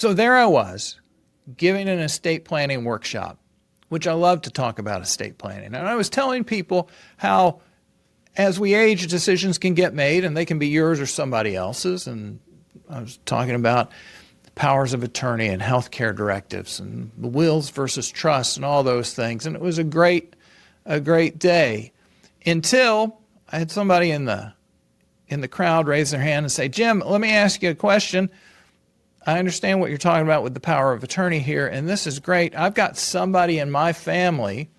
So there I was, giving an estate planning workshop, which I love to talk about estate planning. And I was telling people how as we age, decisions can get made and they can be yours or somebody else's. And I was talking about powers of attorney and healthcare directives and the wills versus trusts and all those things. And it was a great day until I had somebody in the crowd raise their hand and say, Jim, let me ask you a question. I understand what you're talking about with the power of attorney here, and this is great. I've got somebody in my family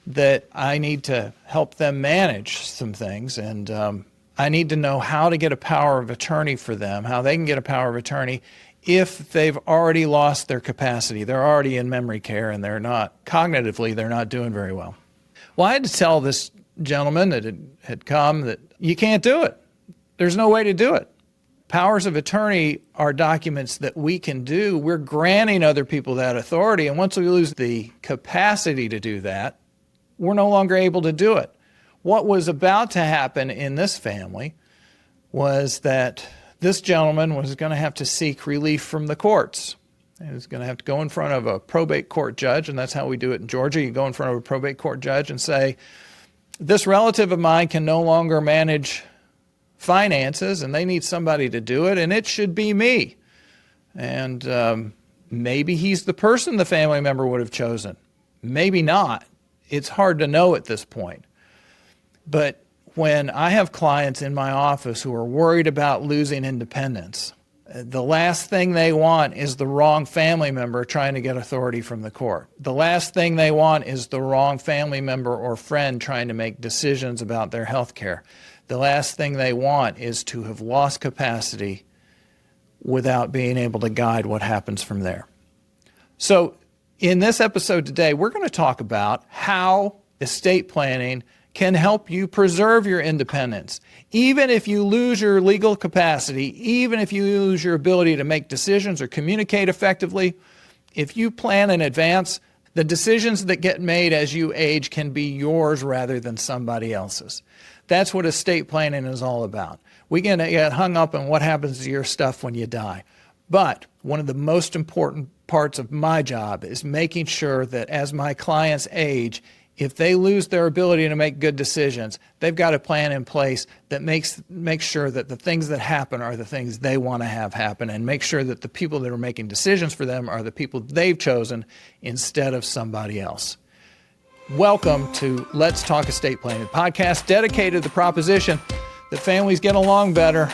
that I need to help them manage some things, and I need to know how to get a power of attorney for them, how they can get a power of attorney if they've already lost their capacity. They're already in memory care, and they're not doing very well. Well, I had to tell this gentleman that had come that you can't do it. There's no way to do it. Powers of attorney are documents that we can do. We're granting other people that authority. And once we lose the capacity to do that, we're no longer able to do it. What was about to happen in this family was that this gentleman was going to have to seek relief from the courts. He was going to have to go in front of a probate court judge, and that's how we do it in Georgia. You go in front of a probate court judge and say, this relative of mine can no longer manage finances and they need somebody to do it, and it should be me. And maybe he's the person the family member would have chosen. Maybe not. It's hard to know at this point. But when I have clients in my office who are worried about losing independence, the last thing they want is the wrong family member trying to get authority from the court. The last thing they want is the wrong family member or friend trying to make decisions about their health care. The last thing they want is to have lost capacity without being able to guide what happens from there. So in this episode today, we're going to talk about how estate planning can help you preserve your independence. Even if you lose your legal capacity, even if you lose your ability to make decisions or communicate effectively, if you plan in advance, the decisions that get made as you age can be yours rather than somebody else's. That's what estate planning is all about. We can get hung up on what happens to your stuff when you die. But one of the most important parts of my job is making sure that as my clients age, if they lose their ability to make good decisions, they've got a plan in place that makes sure that the things that happen are the things they want to have happen, and make sure that the people that are making decisions for them are the people they've chosen instead of somebody else. Welcome to Let's Talk Estate Planning, a podcast dedicated to the proposition that families get along better,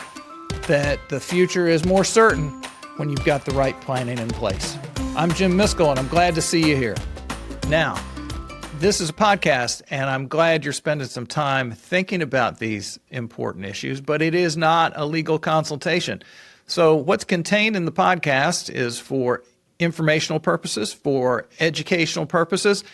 that the future is more certain when you've got the right planning in place. I'm Jim Miskell, and I'm glad to see you here. Now, this is a podcast, and I'm glad you're spending some time thinking about these important issues, but it is not a legal consultation. So what's contained in the podcast is for informational purposes, for educational purposes,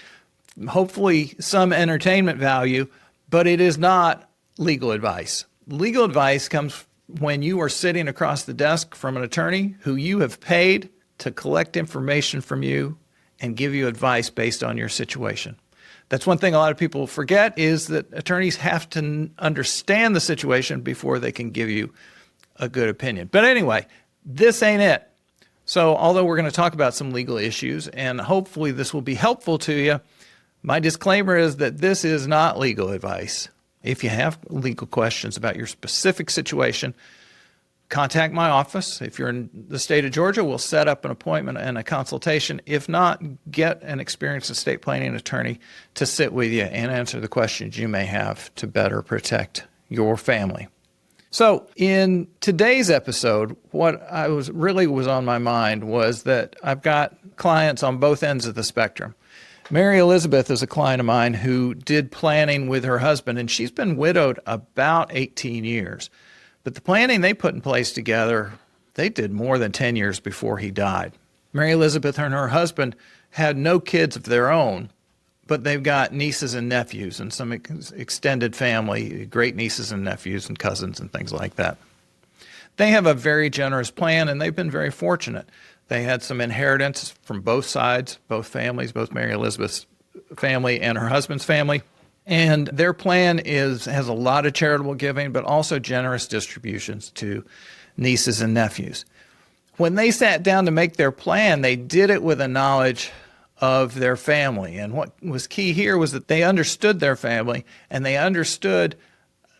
hopefully some entertainment value, but it is not legal advice. Legal advice comes when you are sitting across the desk from an attorney who you have paid to collect information from you and give you advice based on your situation. That's one thing a lot of people forget, is that attorneys have to understand the situation before they can give you a good opinion. But anyway, this ain't it. So although we're going to talk about some legal issues, and hopefully this will be helpful to you, my disclaimer is that this is not legal advice. If you have legal questions about your specific situation, contact my office. If you're in the state of Georgia, we'll set up an appointment and a consultation. If not, get an experienced estate planning attorney to sit with you and answer the questions you may have to better protect your family. So in today's episode, what was on my mind was that I've got clients on both ends of the spectrum. Mary Elizabeth is a client of mine who did planning with her husband, and she's been widowed about 18 years. But the planning they put in place together, they did more than 10 years before he died. Mary Elizabeth and her husband had no kids of their own, but they've got nieces and nephews and some extended family, great nieces and nephews and cousins and things like that. They have a very generous plan, and they've been very fortunate. They had some inheritance from both sides, both families, both Mary Elizabeth's family and her husband's family. And their plan has a lot of charitable giving, but also generous distributions to nieces and nephews. when they sat down to make their plan, they did it with a knowledge of their family. And what was key here was that they understood their family, and they understood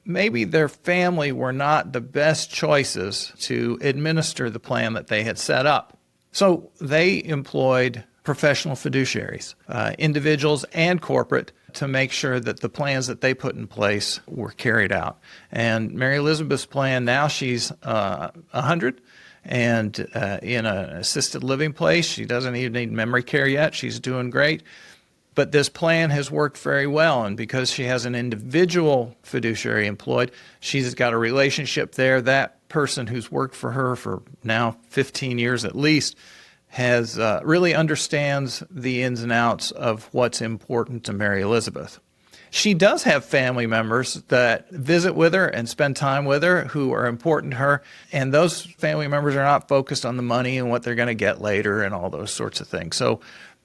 maybe their family were not the best choices to administer the plan that they had set up. So they employed professional fiduciaries, individuals and corporate, to make sure that the plans that they put in place were carried out. And Mary Elizabeth's plan now, she's 100 and in an assisted living place. She doesn't even need memory care yet. She's doing great. But this plan has worked very well, and because she has an individual fiduciary employed, she's got a relationship there. That person who's worked for her for now 15 years at least has really understands the ins and outs of what's important to Mary Elizabeth. She does have family members that visit with her and spend time with her who are important to her, and those family members are not focused on the money and what they're going to get later and all those sorts of things. So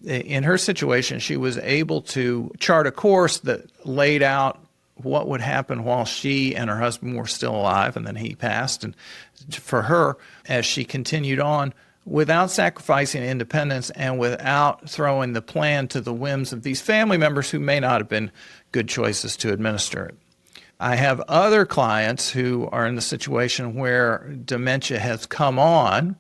in her situation, she was able to chart a course that laid out what would happen while she and her husband were still alive, and then he passed. And for her, as she continued on, without sacrificing independence and without throwing the plan to the whims of these family members who may not have been good choices to administer it. I have other clients who are in the situation where dementia has come on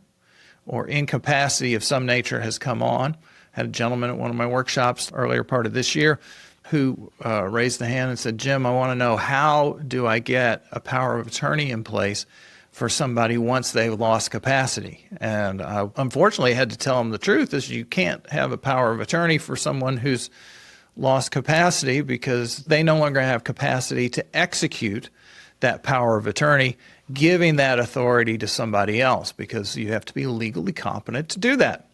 or incapacity of some nature has come on. I had a gentleman at one of my workshops earlier part of this year who raised the hand and said, Jim, I want to know, how do I get a power of attorney in place for somebody once they've lost capacity? And I unfortunately had to tell him the truth is you can't have a power of attorney for someone who's lost capacity because they no longer have capacity to execute that power of attorney, giving that authority to somebody else, because you have to be legally competent to do that.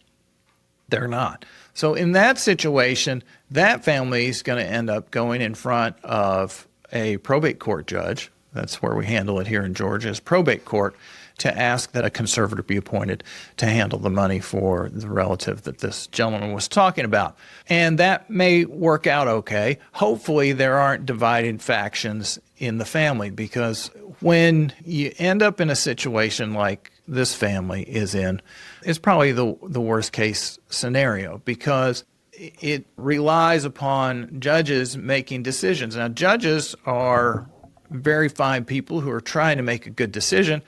They're not. So in that situation, that family is going to end up going in front of a probate court judge. That's where we handle it here in Georgia, is probate court, to ask that a conservator be appointed to handle the money for the relative that this gentleman was talking about. And that may work out okay. Hopefully there aren't divided factions in the family, because when you end up in a situation like this family is in, it's probably the worst case scenario, because it relies upon judges making decisions. Now, judges are very fine people who are trying to make a good decision.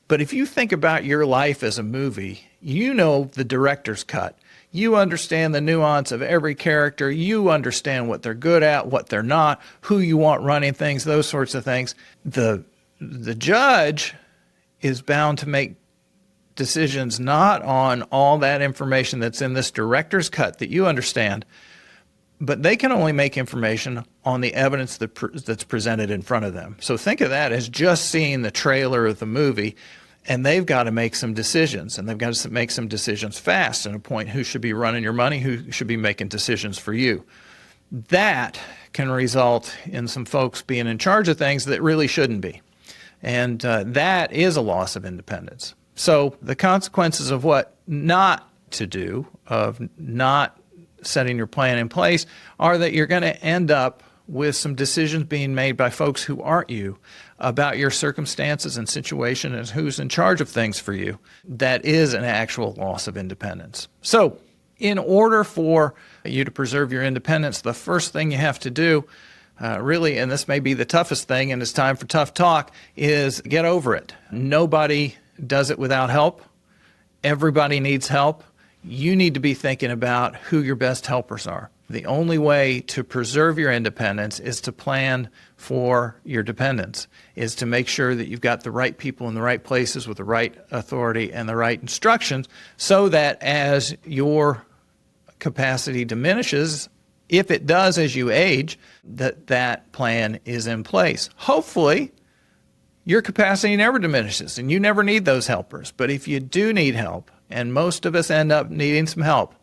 But if you think about your life as a movie, you know the director's cut. You understand the nuance of every character. You understand what they're good at, what they're not, who you want running things, those sorts of things. The judge is bound to make decisions not on all that information that's in this director's cut that you understand, but they can only make information on the evidence that's presented in front of them. So think of that as just seeing the trailer of the movie, and they've got to make some decisions, and they've got to make some decisions fast and appoint who should be running your money, who should be making decisions for you. That can result in some folks being in charge of things that really shouldn't be. And that is a loss of independence. So the consequences of what not to do, of not setting your plan in place, are that you're going to end up with some decisions being made by folks who aren't you about your circumstances and situation and who's in charge of things for you. That is an actual loss of independence. So in order for you to preserve your independence, the first thing you have to do, really, and this may be the toughest thing, and it's time for tough talk, is get over it. Nobody does it without help. Everybody needs help. You need to be thinking about who your best helpers are. The only way to preserve your independence is to plan for your dependents, is to make sure that you've got the right people in the right places with the right authority and the right instructions, so that as your capacity diminishes, if it does as you age, that plan is in place. Hopefully, your capacity never diminishes and you never need those helpers. But if you do need help, and most of us end up needing some help,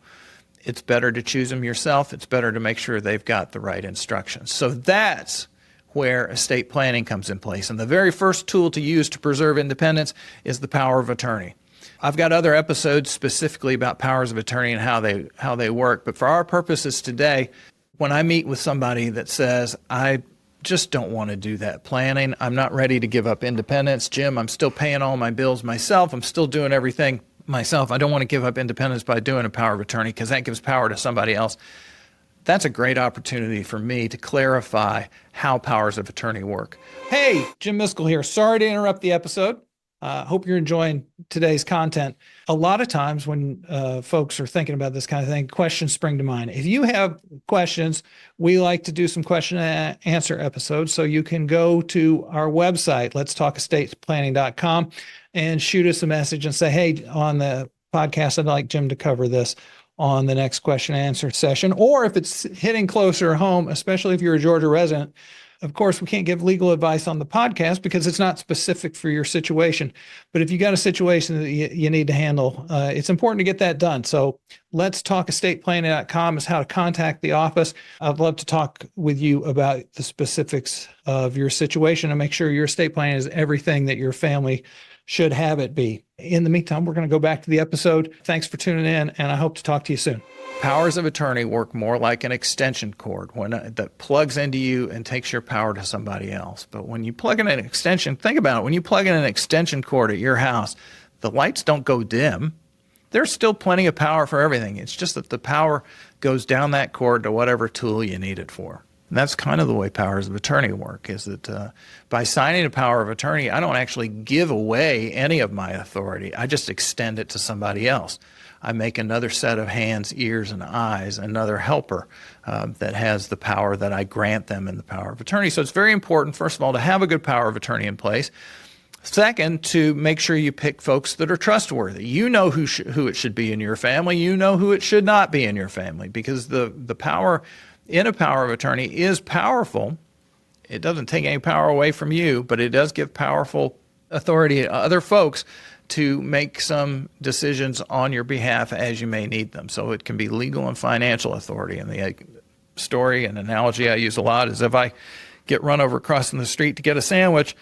it's better to choose them yourself. It's better to make sure they've got the right instructions. So that's where estate planning comes in place. And the very first tool to use to preserve independence is the power of attorney. I've got other episodes specifically about powers of attorney and how they work. But for our purposes today, when I meet with somebody that says, I just don't want to do that planning, I'm not ready to give up independence, Jim, I'm still paying all my bills myself, I'm still doing everything myself, I don't want to give up independence by doing a power of attorney because that gives power to somebody else. That's a great opportunity for me to clarify how powers of attorney work. Hey, Jim Miskell here. Sorry to interrupt the episode. Hope you're enjoying today's content. A lot of times when folks are thinking about this kind of thing, questions spring to mind. If you have questions, we like to do some question and answer episodes. So you can go to our website, letstalkestateplanning.com, and shoot us a message and say, hey, on the podcast, I'd like Jim to cover this on the next question and answer session. Or if it's hitting closer home, especially if you're a Georgia resident, of course, we can't give legal advice on the podcast because it's not specific for your situation. But if you got a situation that you need to handle, it's important to get that done. So let's talk estateplanning.com is how to contact the office. I'd love to talk with you about the specifics of your situation and make sure your estate plan is everything that your family should have it be. In the meantime, we're going to go back to the episode. Thanks for tuning in, and I hope to talk to you soon. Powers of attorney work more like an extension cord that plugs into you and takes your power to somebody else. But when you plug in an extension, think about it. When you plug in an extension cord at your house, the lights don't go dim. There's still plenty of power for everything. It's just that the power goes down that cord to whatever tool you need it for. And that's kind of the way powers of attorney work, is that by signing a power of attorney, I don't actually give away any of my authority. I just extend it to somebody else. I make another set of hands, ears, and eyes, another helper that has the power that I grant them in the power of attorney. So it's very important, first of all, to have a good power of attorney in place. Second, to make sure you pick folks that are trustworthy. You know who it should be in your family. You know who it should not be in your family, because the power in a power of attorney is powerful. It doesn't take any power away from you, but it does give powerful authority to other folks to make some decisions on your behalf as you may need them. So it can be legal and financial authority. And the story and analogy I use a lot is if I get run over crossing the street to get a sandwich,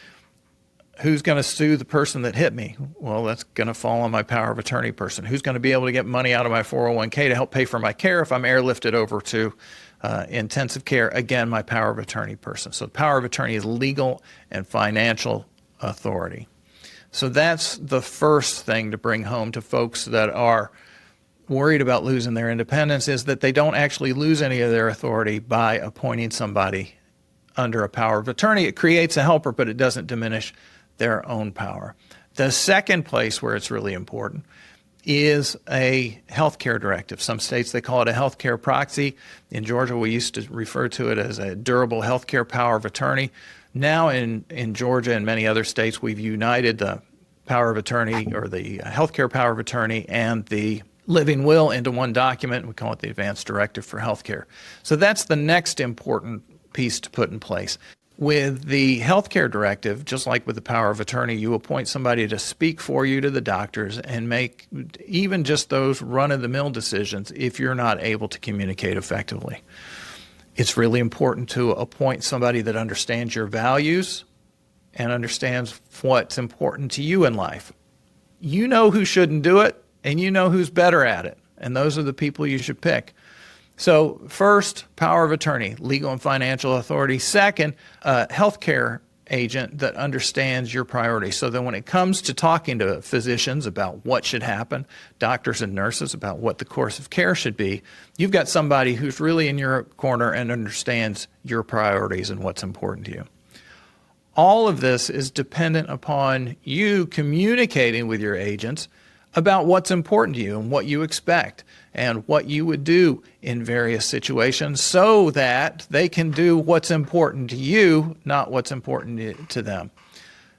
who's going to sue the person that hit me? Well, that's going to fall on my power of attorney person. Who's going to be able to get money out of my 401k to help pay for my care if I'm airlifted over to intensive care? Again, my power of attorney person. So the power of attorney is legal and financial authority. So that's the first thing to bring home to folks that are worried about losing their independence, is that they don't actually lose any of their authority by appointing somebody under a power of attorney. It creates a helper, but it doesn't diminish their own power. The second place where it's really important is a healthcare directive. Some states, they call it a healthcare proxy. In Georgia, we used to refer to it as a durable healthcare power of attorney. Now in Georgia and many other states, we've united the power of attorney, or the healthcare power of attorney, and the living will into one document. We call it the advanced directive for healthcare. So that's the next important piece to put in place. With the healthcare directive, just like with the power of attorney, you appoint somebody to speak for you to the doctors and make even just those run-of-the-mill decisions if you're not able to communicate effectively. It's really important to appoint somebody that understands your values and understands what's important to you in life. You know who shouldn't do it, and you know who's better at it, and those are the people you should pick. So first, power of attorney, legal and financial authority. Second, a healthcare agent that understands your priorities. So that when it comes to talking to physicians about what should happen, doctors and nurses about what the course of care should be, you've got somebody who's really in your corner and understands your priorities and what's important to you. All of this is dependent upon you communicating with your agents about what's important to you and what you expect and what you would do in various situations, so that they can do what's important to you, not what's important to them.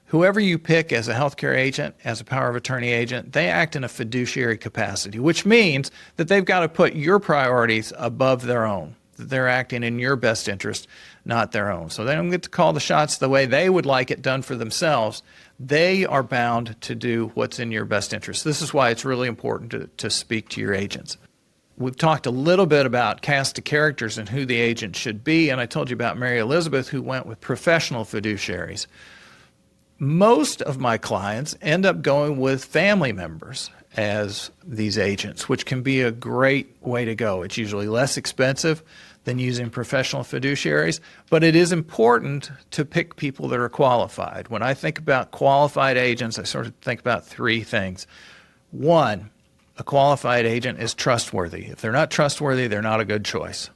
Whoever you pick as a healthcare agent, as a power of attorney agent, they act in a fiduciary capacity, which means that they've got to put your priorities above their own. They're acting in your best interest, not their own. So they don't get to call the shots the way they would like it done for themselves. They are bound to do what's in your best interest. This is why it's really important to speak to your agents. We've talked a little bit about cast of characters and who the agent should be, and I told you about Mary Elizabeth, who went with professional fiduciaries. Most of my clients end up going with family members as these agents, which can be a great way to go. It's usually less expensive than using professional fiduciaries, but it is important to pick people that are qualified. When I think about qualified agents, I sort of think about three things. One, a qualified agent is trustworthy. If they're not trustworthy, they're not a good choice.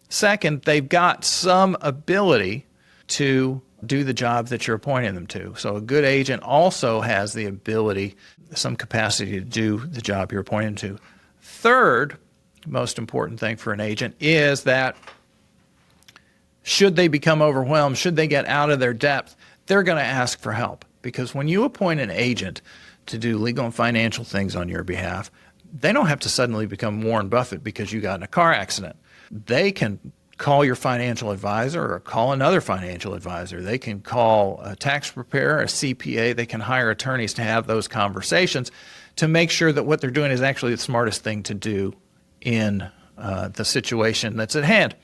Second, they've got some ability to do the job that you're appointing them to. So a good agent also has the ability, some capacity to do the job you're appointing them to. Third, most important thing for an agent is that should they become overwhelmed, should they get out of their depth, they're going to ask for help. Because when you appoint an agent to do legal and financial things on your behalf, they don't have to suddenly become Warren Buffett because you got in a car accident. They can call your financial advisor or call another financial advisor. They can call a tax preparer, a CPA. They can hire attorneys to have those conversations to make sure that what they're doing is actually the smartest thing to do in the situation that's at hand.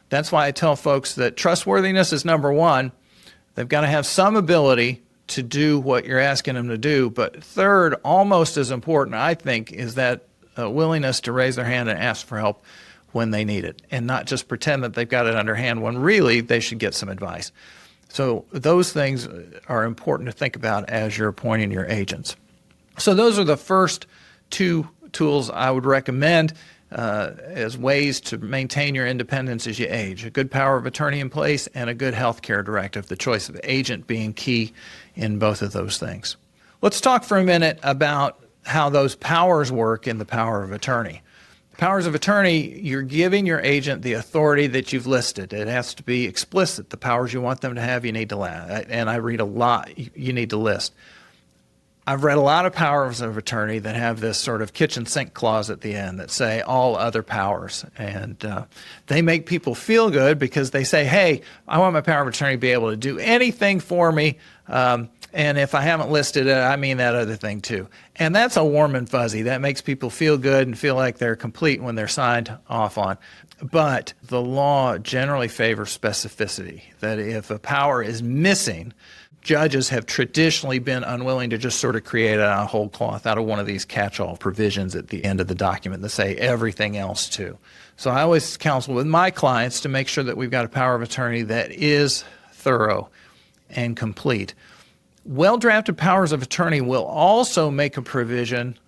That's why I tell folks that trustworthiness is number one. They've got to have some ability to do what you're asking them to do. But third, almost as important, I think, is that willingness to raise their hand and ask for help when they need it, and not just pretend that they've got it underhand when really they should get some advice. So those things are important to think about as you're appointing your agents. So those are the first two tools I would recommend as ways to maintain your independence as you age. A good power of attorney in place and a good health care directive, the choice of agent being key in both of those things. Let's talk for a minute about how those powers work in the power of attorney. Powers of attorney, you're giving your agent the authority that you've listed. It has to be explicit. The powers you want them to have, you need to list. And I read a lot, you need to list. I've read a lot of powers of attorney that have this sort of kitchen sink clause at the end that say all other powers. And they make people feel good because they say, hey, I want my power of attorney to be able to do anything for me. And if I haven't listed it, I mean that other thing too. And that's a warm and fuzzy. That makes people feel good and feel like they're complete when they're signed off on. But the law generally favors specificity, that if a power is missing, judges have traditionally been unwilling to just sort of create a whole cloth out of one of these catch-all provisions at the end of the document that say everything else too. So I always counsel with my clients to make sure that we've got a power of attorney that is thorough and complete. Well-drafted powers of attorney will also make a provision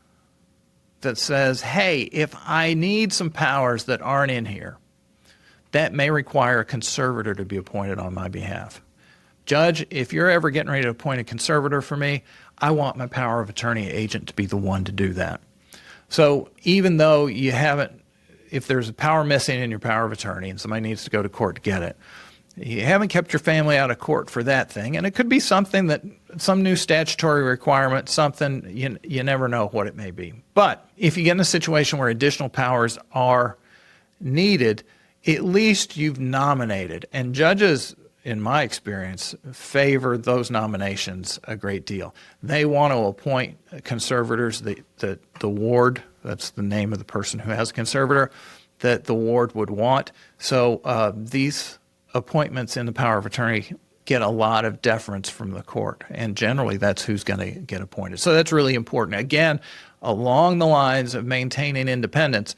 that says, hey, if I need some powers that aren't in here, that may require a conservator to be appointed on my behalf. Judge, if you're ever getting ready to appoint a conservator for me, I want my power of attorney agent to be the one to do that. So even though you haven't, if there's a power missing in your power of attorney and somebody needs to go to court to get it, you haven't kept your family out of court for that thing. And it could be something that, some new statutory requirement, something, you never know what it may be. But if you get in a situation where additional powers are needed, at least you've nominated. And judges, in my experience, favor those nominations a great deal. They want to appoint conservators, the ward, that's the name of the person who has a conservator, that the ward would want. So these appointments in the power of attorney get a lot of deference from the court, and generally that's who's going to get appointed. So that's really important. Again, along the lines of maintaining independence,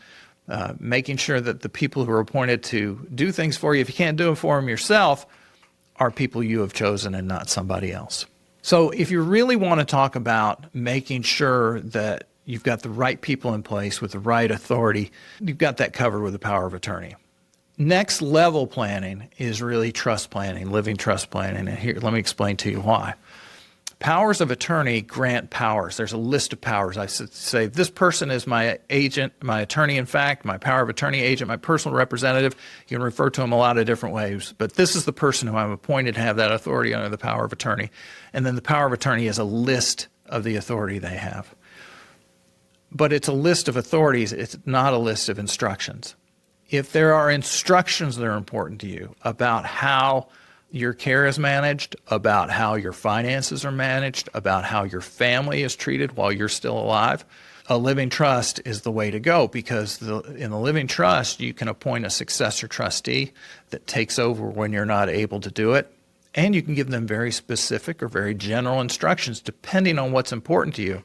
making sure that the people who are appointed to do things for you, if you can't do them for them yourself, are people you have chosen and not somebody else. So if you really want to talk about making sure that you've got the right people in place with the right authority, you've got that covered with the power of attorney. Next level planning is really trust planning, living trust planning. And here, let me explain to you why. Powers of attorney grant powers. There's a list of powers. I say, this person is my agent, my attorney in fact, my power of attorney agent, my personal representative. You can refer to them a lot of different ways, but this is the person who I'm appointed to have that authority under the power of attorney. And then the power of attorney is a list of the authority they have. But it's a list of authorities. It's not a list of instructions. If there are instructions that are important to you about how your care is managed, about how your finances are managed, about how your family is treated while you're still alive, a living trust is the way to go, because in the living trust, you can appoint a successor trustee that takes over when you're not able to do it, and you can give them very specific or very general instructions depending on what's important to you.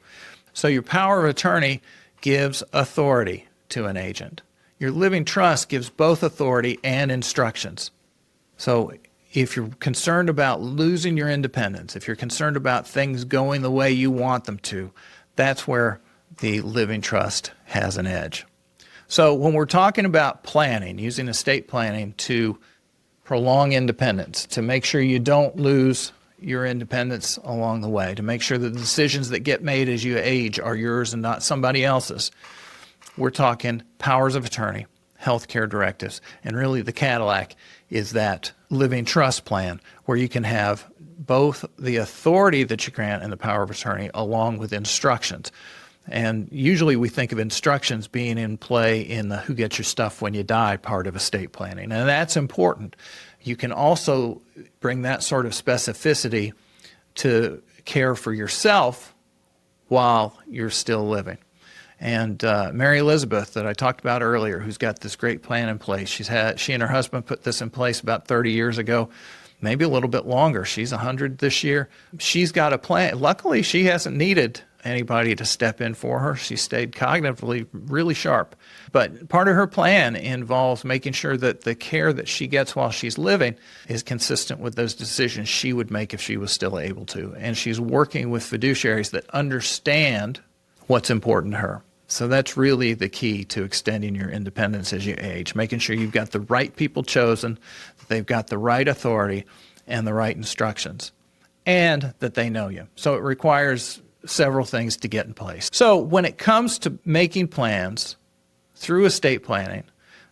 So your power of attorney gives authority to an agent. Your living trust gives both authority and instructions. So if you're concerned about losing your independence, if you're concerned about things going the way you want them to, that's where the living trust has an edge. So when we're talking about planning, using estate planning to prolong independence, to make sure you don't lose your independence along the way, to make sure that the decisions that get made as you age are yours and not somebody else's, we're talking powers of attorney, healthcare directives, and really the Cadillac is that living trust plan where you can have both the authority that you grant and the power of attorney along with instructions. And usually we think of instructions being in play in the who gets your stuff when you die part of estate planning, and that's important. You can also bring that sort of specificity to care for yourself while you're still living. And Mary Elizabeth that I talked about earlier, who's got this great plan in place, she and her husband put this in place about 30 years ago, maybe a little bit longer. She's 100 this year. She's got a plan. Luckily, she hasn't needed anybody to step in for her. She stayed cognitively really sharp. But part of her plan involves making sure that the care that she gets while she's living is consistent with those decisions she would make if she was still able to. And she's working with fiduciaries that understand what's important to her. So that's really the key to extending your independence as you age, making sure you've got the right people chosen, that they've got the right authority and the right instructions, and that they know you. So it requires several things to get in place. So when it comes to making plans through estate planning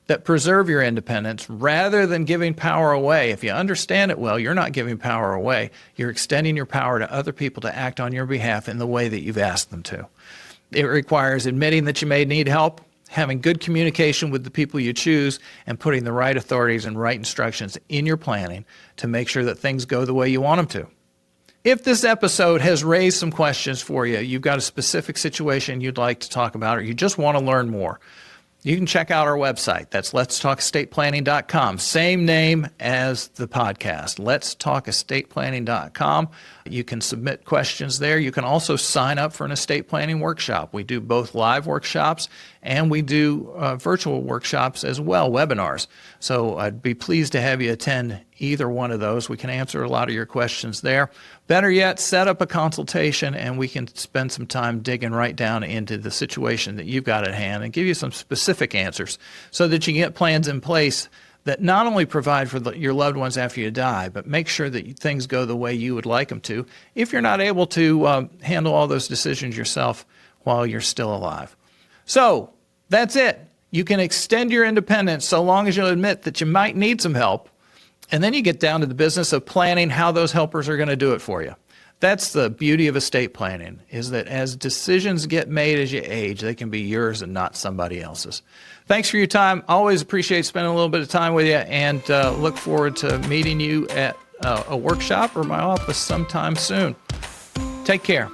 that preserve your independence rather than giving power away, if you understand it well, you're not giving power away. You're extending your power to other people to act on your behalf in the way that you've asked them to. It requires admitting that you may need help, having good communication with the people you choose, and putting the right authorities and right instructions in your planning to make sure that things go the way you want them to. If this episode has raised some questions for you, you've got a specific situation you'd like to talk about, or you just want to learn more, you can check out our website. That's letstalkestateplanning.com. Same name as the podcast, letstalkestateplanning.com. You can submit questions there. You can also sign up for an estate planning workshop. We do both live workshops and we do virtual workshops as well, webinars. So I'd be pleased to have you attend either one of those. We can answer a lot of your questions there. Better yet, set up a consultation and we can spend some time digging right down into the situation that you've got at hand and give you some specific answers so that you can get plans in place that not only provide for your loved ones after you die, but make sure that things go the way you would like them to if you're not able to handle all those decisions yourself while you're still alive. So that's it. You can extend your independence so long as you'll admit that you might need some help, and then you get down to the business of planning how those helpers are going to do it for you. That's the beauty of estate planning, is that as decisions get made as you age, they can be yours and not somebody else's. Thanks for your time. Always appreciate spending a little bit of time with you, and look forward to meeting you at a workshop or my office sometime soon. Take care.